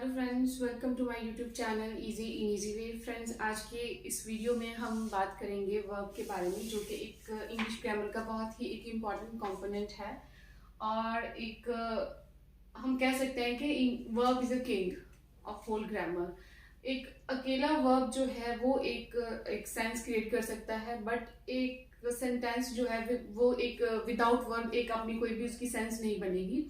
Hello friends, welcome to my YouTube channel easy in easy way. Friends, आज के इस video में हम बात करेंगे वर्ब के बारे में, जो कि एक इंग्लिश ग्रामर का बहुत ही एक इम्पॉर्टेंट कंपोनेंट है। और एक हम कह सकते हैं कि verb is a king of whole grammar. एक अकेला वर्ब जो है वो एक सेंस क्रिएट कर सकता है, बट एक सेंटेंस जो है वो एक विदाउट वर्ब एक अपनी कोई भी उसकी सेंस नहीं बनेगी।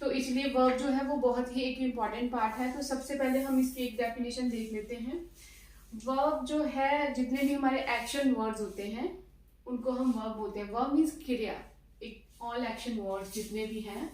तो इसलिए वर्ब जो है वो बहुत ही एक इम्पॉर्टेंट पार्ट है। तो सबसे पहले हम इसकी एक डेफिनेशन देख लेते हैं। वर्ब जो है, जितने भी हमारे एक्शन वर्ड्स होते हैं उनको हम वर्ब बोलते हैं। वर्ब मीन्स क्रिया। एक ऑल एक्शन वर्ड्स जितने भी हैं,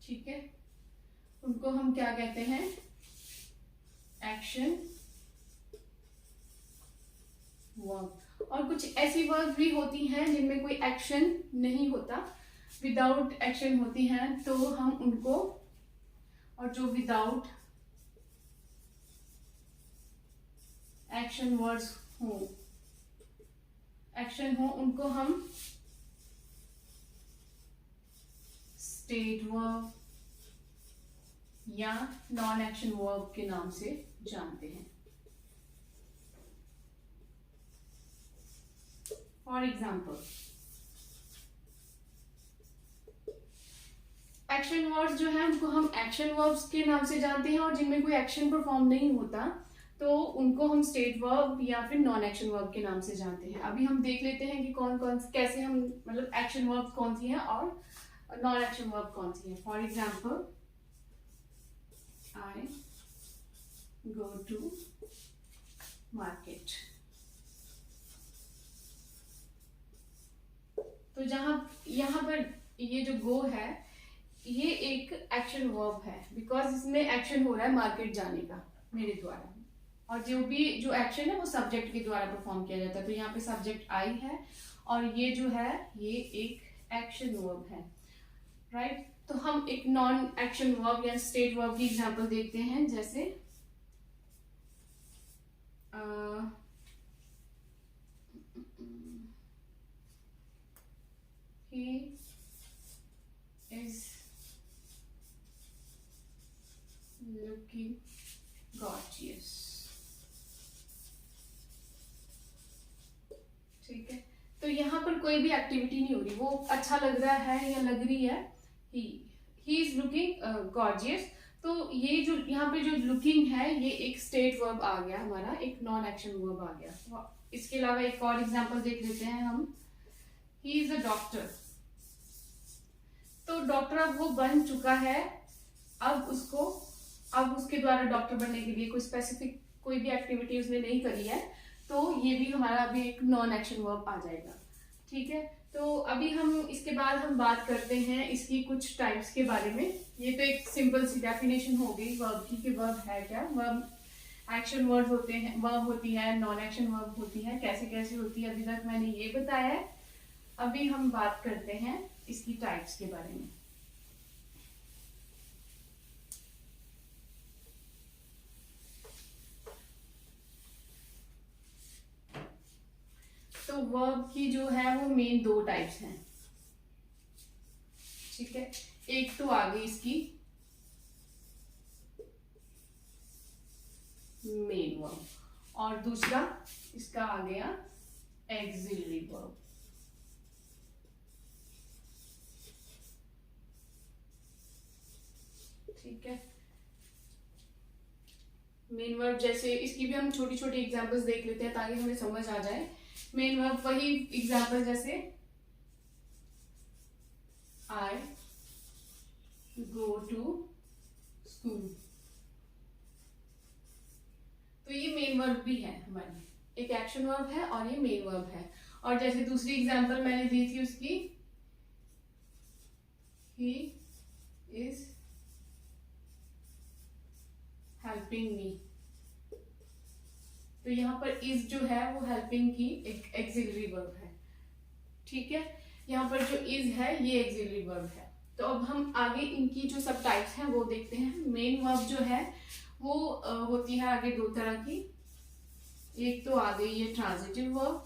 ठीक है, उनको हम क्या कहते हैं? Action verb. और कुछ ऐसी वर्ब भी होती हैं जिनमें कोई एक्शन नहीं होता, विदाउट एक्शन होती हैं, तो हम उनको, और जो विदाउट एक्शन वर्ड्स हो, एक्शन हो, उनको हम स्टेट वर्ब या नॉन एक्शन वर्ब के नाम से जानते हैं। फॉर एग्जाम्पल, एक्शन वर्ड्स जो है उनको हम एक्शन वर्ब्स के नाम से जानते हैं, और जिनमें कोई एक्शन परफॉर्म नहीं होता तो उनको हम स्टेट वर्ब या फिर नॉन एक्शन वर्ब के नाम से जानते हैं। अभी हम देख लेते हैं कि कौन कौन कैसे हम मतलब एक्शन वर्ब कौन सी हैं और नॉन एक्शन वर्ब कौन सी है। For example, I go to market. तो यहाँ पर ये जो गो है ये एक एक्शन वर्ब है, बिकॉज इसमें एक्शन हो रहा है मार्केट जाने का मेरे द्वारा, और जो एक्शन है वो सब्जेक्ट के द्वारा परफॉर्म किया जाता है। तो यहाँ पे सब्जेक्ट आई है और ये जो है ये एक एक्शन वर्ब है, राइट। तो हम एक नॉन एक्शन वर्ब या स्टेट वर्ब की एग्जांपल देखते हैं, जैसे he is looking gorgeous। ठीक है, तो यहाँ पर कोई भी एक्टिविटी नहीं हो रही, वो अच्छा लग रहा है या लग रही है। He is looking gorgeous. तो ये जो यहाँ पे जो लुकिंग है ये एक स्टेट वर्ब आ गया हमारा, एक नॉन एक्शन वर्ब आ गया। इसके अलावा एक और एग्जांपल देख लेते हैं हम। He is a doctor. तो डॉक्टर अब वो बन चुका है, अब उसके द्वारा डॉक्टर बनने के लिए कोई स्पेसिफिक कोई भी एक्टिविटी उसने नहीं करी है, तो ये भी हमारा अभी एक नॉन एक्शन वर्ब आ जाएगा। ठीक है, तो अभी हम इसके बाद हम बात करते हैं इसकी कुछ टाइप्स के बारे में। ये तो एक सिंपल सी डेफिनेशन हो गई वर्ब की, कि वर्ब है क्या। वर्ब एक्शन वर्ड होते हैं, वर्ब होती है, नॉन एक्शन वर्ब होती है, कैसे कैसे होती है, अभी तक मैंने ये बताया है। अभी हम बात करते हैं इसकी टाइप्स के बारे में। तो वर्ब की जो है वो मेन दो टाइप्स हैं, ठीक है। एक तो आ गई इसकी मेन वर्ब, और दूसरा इसका आ गया एक्सिलरी वर्ब। ठीक है, मेन वर्ब जैसे इसकी भी हम छोटी छोटी एग्जांपल्स देख लेते हैं ताकि हमें समझ आ जाए। मेन वर्ब वही एग्जांपल, जैसे आई गो टू स्कूल। तो ये मेन वर्ब भी है हमारी, एक एक्शन वर्ब है और ये मेन वर्ब है। और जैसे दूसरी एग्जांपल मैंने दी थी उसकी, ही इज हेल्पिंग मी। तो यहाँ पर इज जो है वो हेल्पिंग की एक एक्सिलरी वर्ब है, ठीक है। यहाँ पर जो इज है ये एक्सिलरी वर्ब है। तो अब हम आगे इनकी जो सब टाइप्स हैं वो देखते हैं। मेन वर्ब जो है वो होती है आगे दो तरह की। एक तो आ गई ये ट्रांजिटिव वर्ब,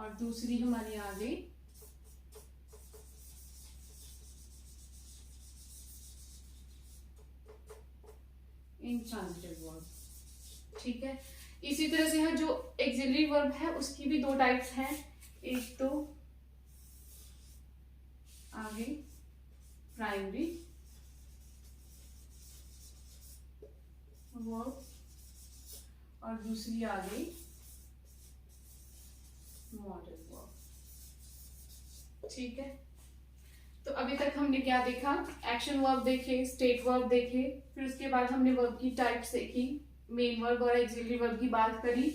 और दूसरी हमारी आ गई इंट्रांजिटिव वर्ब। ठीक है, इसी तरह से है जो एक्सिलरी वर्ब है उसकी भी दो टाइप्स हैं। एक तो आ गई प्राइमरी वर्ब और दूसरी आ गई मॉडल वर्ब। ठीक है, तो अभी तक हमने क्या देखा? एक्शन वर्ब देखे, स्टेट वर्ब देखे, फिर उसके बाद हमने वर्ब की टाइप्स देखी, मेन वर्ब और एक्सिलरी वर्ब की बात करी।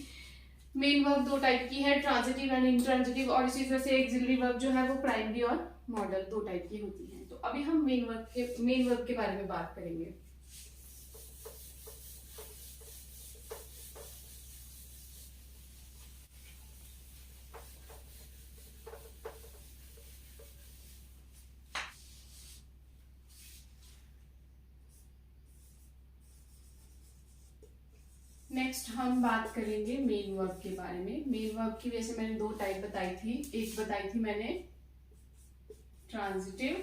मेन वर्ब दो टाइप की है, ट्रांजिटिव एंड इंट्रांजिटिव, और इसी तरह से एक्सिलरी वर्ब जो है वो प्राइमरी और मॉडल दो टाइप की होती है। तो अभी हम मेन वर्ब के बारे में बात करेंगे। नेक्स्ट हम बात करेंगे मेन वर्ब के बारे में। मेन वर्ब की वैसे मैंने दो टाइप बताई थी। एक बताई थी मैंने ट्रांजिटिव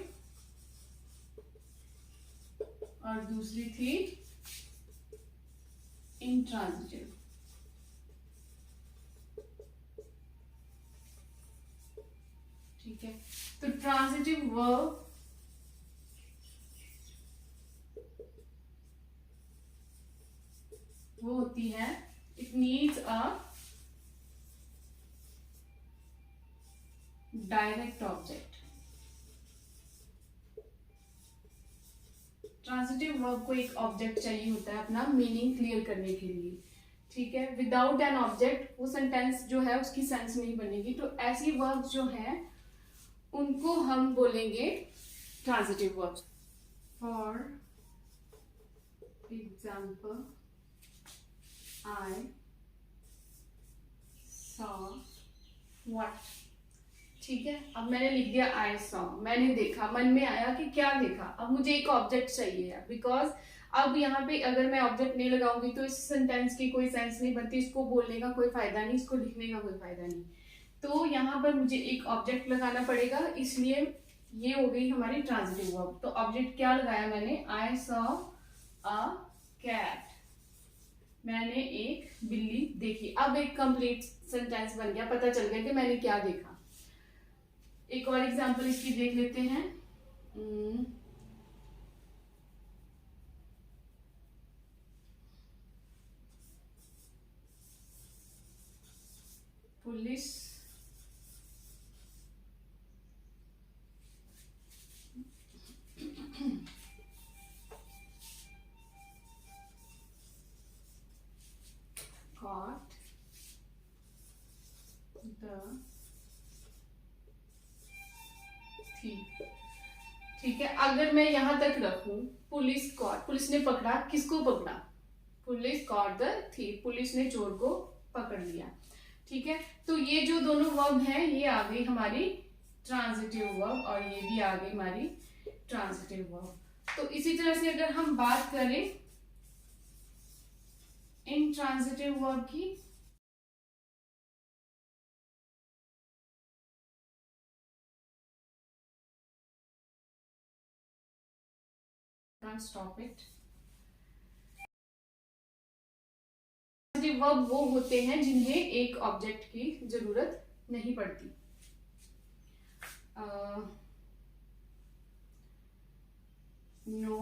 और दूसरी थी इंट्रांजिटिव। ठीक है, तो ट्रांजिटिव वर्ब वो होती है, it needs a direct object. Transitive verb को एक ऑब्जेक्ट चाहिए होता है अपना मीनिंग क्लियर करने के लिए। ठीक है, विदाउट एन ऑब्जेक्ट वो सेंटेंस जो है उसकी सेंस नहीं बनेगी। तो ऐसी वर्ब जो है उनको हम बोलेंगे transitive verb. For example, I saw what। ठीक है, अब मैंने लिख दिया I saw, मैंने देखा, मन में आया कि क्या देखा। अब मुझे एक ऑब्जेक्ट चाहिए है, बिकॉज अब यहाँ पे अगर मैं ऑब्जेक्ट नहीं लगाऊंगी तो इस सेंटेंस की कोई सेंस नहीं बनती, इसको बोलने का कोई फायदा नहीं, इसको लिखने का कोई फायदा नहीं। तो यहाँ पर मुझे एक ऑब्जेक्ट लगाना पड़ेगा, इसलिए ये हो गई हमारी ट्रांजिटिव वर्ब। तो ऑब्जेक्ट क्या लगाया मैंने? I saw a cat, मैंने एक बिल्ली देखी। अब एक कंप्लीट सेंटेंस बन गया, पता चल गया कि मैंने क्या देखा। एक और एग्जांपल इसकी देख लेते हैं। Police caught the thief। ठीक है, अगर मैं यहां तक रखूं, पुलिस कॉट, पुलिस ने पकड़ा, किसको पकड़ा? Police caught the thief, police ने चोर को पकड़ लिया। ठीक है, तो ये जो दोनों वर्ब हैं ये आ गई हमारी ट्रांजिटिव वर्ब और ये भी आ गई हमारी ट्रांजिटिव वर्ब। तो इसी तरह से अगर हम बात करें इंट्रांजिटिव वर्ब की, स्टॉप इट। वर्ब वो होते हैं जिन्हें एक ऑब्जेक्ट की जरूरत नहीं पड़ती। No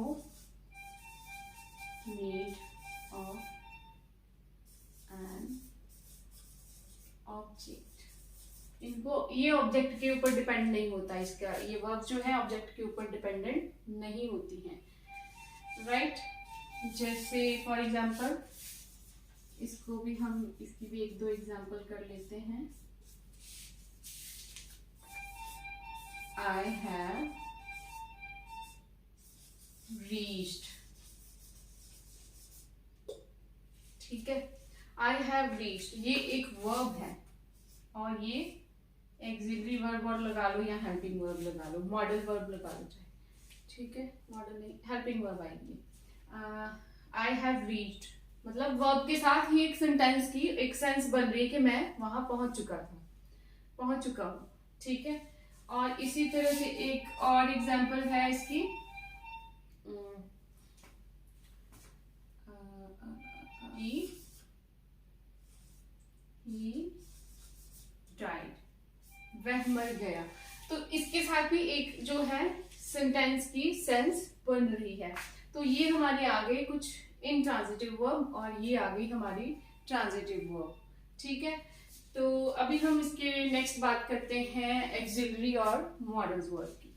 need of an object, इनको ये ऑब्जेक्ट के ऊपर डिपेंड नहीं होता, इसका ये वर्ब जो है ऑब्जेक्ट के ऊपर डिपेंडेंट नहीं होती हैं। राइट, जैसे फॉर एग्जाम्पल इसको भी हम, इसकी भी एक दो एग्जाम्पल कर लेते हैं। I have reached। ठीक है, I have reached ये एक वर्ब है और ये एक्सिलरी वर्ब और लगा लो या हेल्पिंग वर्ब लगा लो, मॉडल वर्ब लगा लो चाहे। ठीक है, मॉडल नहीं, हेल्पिंग वर्ब आएगी। I have reached मतलब वर्ब के साथ ही एक सेंटेंस की एक सेंस बन रही है कि मैं वहां पहुंच चुका था। पहुंच चुका हूँ, ठीक है। और इसी तरह से एक और एग्जांपल है इसकी, he died, वह मर गया। तो इसके साथ भी एक जो है सेंटेंस की सेंस बन रही है। तो ये हमारे आ गए कुछ इनट्रांजिटिव वर्ब और ये आ गई हमारी ट्रांजिटिव वर्ब, ठीक है। तो अभी हम इसके नेक्स्ट बात करते हैं एक्सिलरी और मॉडल्स वर्ब की।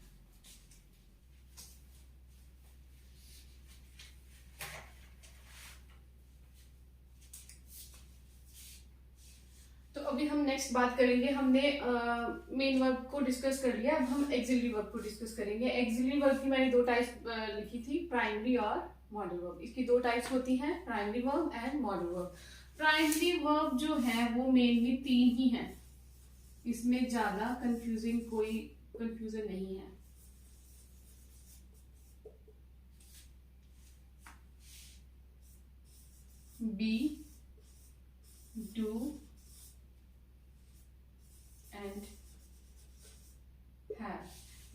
तो अभी हम नेक्स्ट बात करेंगे, हमने मेन वर्ब को डिस्कस कर लिया, अब हम एक्सिलरी वर्ब को डिस्कस करेंगे। एक्सिलरी वर्ब की मैंने दो टाइप्स लिखी थी, प्राइमरी और मॉडल वर्ब। इसकी दो टाइप्स होती हैं, primary verb and modal verb. Primary verb जो है वो मेनली 3 ही हैं, इसमें ज्यादा कोई कंफ्यूजन नहीं है। बी, डू एंड हैव,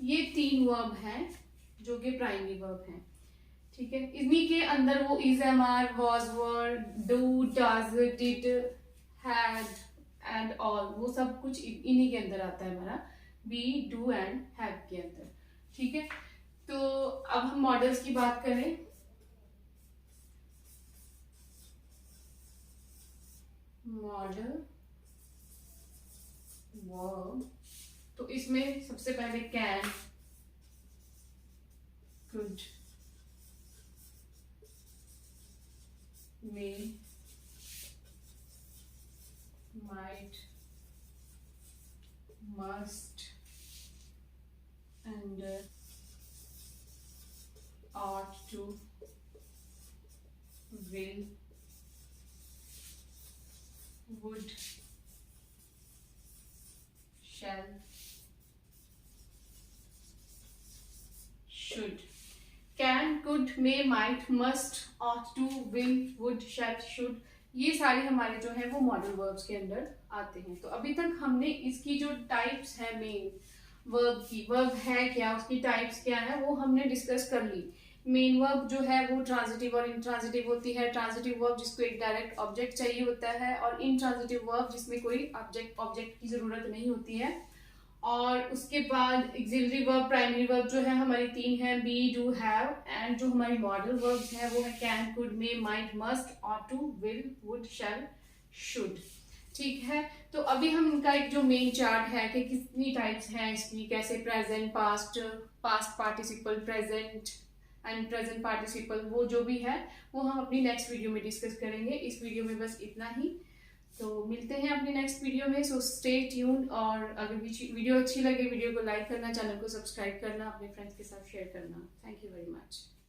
ये 3 वर्ब हैं जो कि प्राइमरी वर्ब हैं, ठीक है। इन्हीं के अंदर वो is, am are, was, were, do, does, did, had and all, वो सब कुछ इन्हीं के अंदर आता है हमारा बी, डू एंड हैव के अंदर, ठीक है। तो अब हम मॉडल्स की बात करें। मॉडल वर्ब, तो इसमें सबसे पहले can, could, may, might, must and ought to, will, would, shall, should। Can, could, may, might, must, ought to, will, would, shall, should, ये सारे हमारे जो है वो मॉडल वर्ब्स के अंदर आते हैं। तो अभी तक हमने इसकी जो टाइप्स है मेन वर्ब की, वर्ब है क्या, उसकी टाइप्स क्या है, वो हमने डिस्कस कर ली। मेन वर्ब जो है वो ट्रांजिटिव और इंट्रांजिटिव होती है। ट्रांजिटिव वर्ब जिसको एक डायरेक्ट ऑब्जेक्ट चाहिए होता है, और इंट्रांजिटिव वर्ब जिसमें कोई ऑब्जेक्ट की जरूरत नहीं होती है। और उसके बाद एक्सिलरी वर्ब, प्राइमरी वर्ब जो है हमारी 3 है, बी, डू, हैव, एंड जो हमारी मॉडल वर्ब्स है वो है can, could, may, might, must, ought to, will, would, shall, should, ठीक है। तो अभी हम इनका एक जो मेन चार्ट है कि कितनी टाइप्स हैं इसकी, कैसे present, past, past participle, present and present participle, वो जो भी है वो हम अपनी नेक्स्ट वीडियो में डिस्कस करेंगे। इस वीडियो में बस इतना ही, तो मिलते हैं अपनी नेक्स्ट वीडियो में। सो स्टे ट्यून्ड, और अगर वीडियो अच्छी लगे वीडियो को लाइक करना, चैनल को सब्सक्राइब करना, अपने फ्रेंड्स के साथ शेयर करना। Thank you very much.